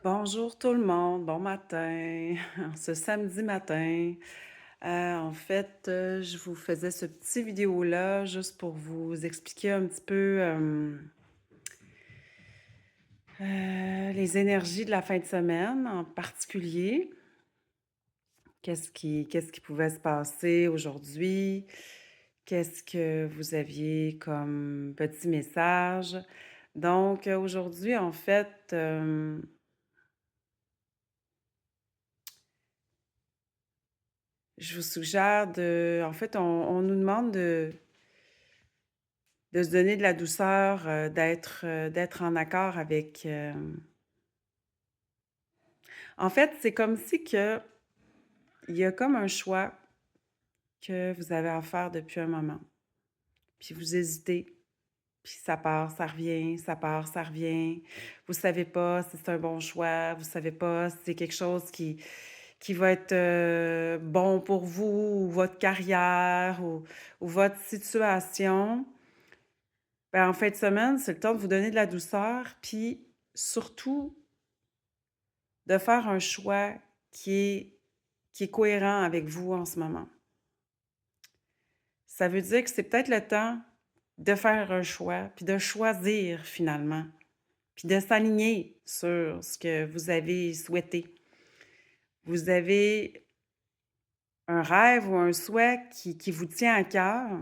Bonjour tout le monde, bon matin, ce samedi matin. En fait, je vous faisais ce petit vidéo-là juste pour vous expliquer un petit peu les énergies de la fin de semaine en particulier. Qu'est-ce qui pouvait se passer aujourd'hui? Qu'est-ce que vous aviez comme petit message? Donc, aujourd'hui, en fait, je vous suggère en fait, on nous demande de se donner de la douceur, d'être en accord avec, en fait, c'est comme si que il y a comme un choix que vous avez à faire depuis un moment, puis vous hésitez, puis ça part, ça revient, ça part, ça revient. Vous savez pas si c'est un bon choix, vous savez pas si c'est quelque chose qui va être, bon pour vous ou votre carrière ou votre situation. Ben, en fin de semaine, c'est le temps de vous donner de la douceur, puis surtout de faire un choix qui est qui est cohérent avec vous en ce moment. Ça veut dire que c'est peut-être le temps de faire un choix, puis de choisir finalement, puis de s'aligner sur ce que vous avez souhaité. Vous avez un rêve ou un souhait qui vous tient à cœur,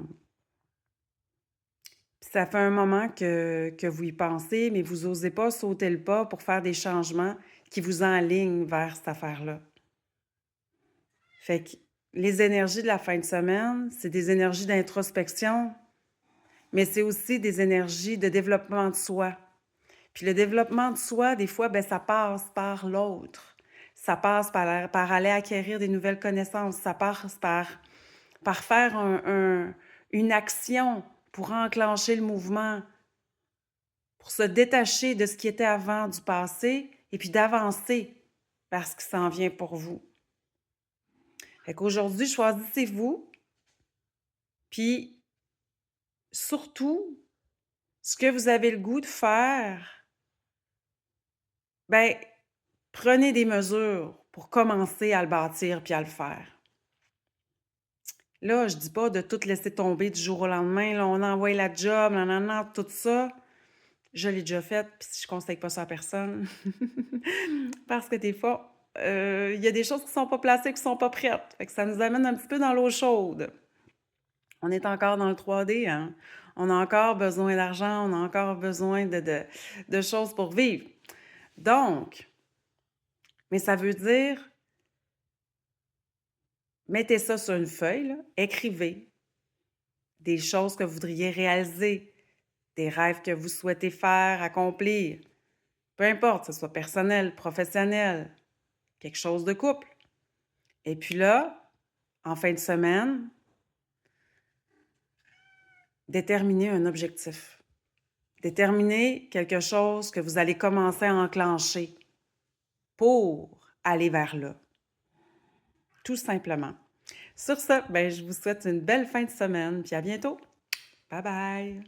puis ça fait un moment que vous y pensez, mais vous osez pas sauter le pas pour faire des changements qui vous enlignent vers cette affaire-là. Fait que les énergies de la fin de semaine, c'est des énergies d'introspection, mais c'est aussi des énergies de développement de soi. Puis le développement de soi, des fois, ben, ça passe par l'autre. Ça passe par aller acquérir des nouvelles connaissances. Ça passe par faire une action pour enclencher le mouvement, pour se détacher de ce qui était avant du passé et puis d'avancer vers ce qui s'en vient pour vous. Fait qu'aujourd'hui, choisissez-vous, puis surtout, ce que vous avez le goût de faire, ben, prenez des mesures pour commencer à le bâtir puis à le faire. Là, je dis pas de tout laisser tomber du jour au lendemain, là, on envoie la job, nanana, tout ça. Je l'ai déjà fait, puis je conseille pas ça à personne. Parce que des fois, il y a des choses qui sont pas placées, qui sont pas prêtes. Fait que ça nous amène un petit peu dans l'eau chaude. On est encore dans le 3D, hein. On a encore besoin d'argent, on a encore besoin de choses pour vivre. Donc, mais ça veut dire, mettez ça sur une feuille, là, écrivez des choses que vous voudriez réaliser, des rêves que vous souhaitez faire, accomplir. Peu importe, que ce soit personnel, professionnel, quelque chose de couple. Et puis là, en fin de semaine, déterminez un objectif. Déterminez quelque chose que vous allez commencer à enclencher pour aller vers là. Tout simplement. Sur ce, ben, je vous souhaite une belle fin de semaine, puis à bientôt. Bye bye!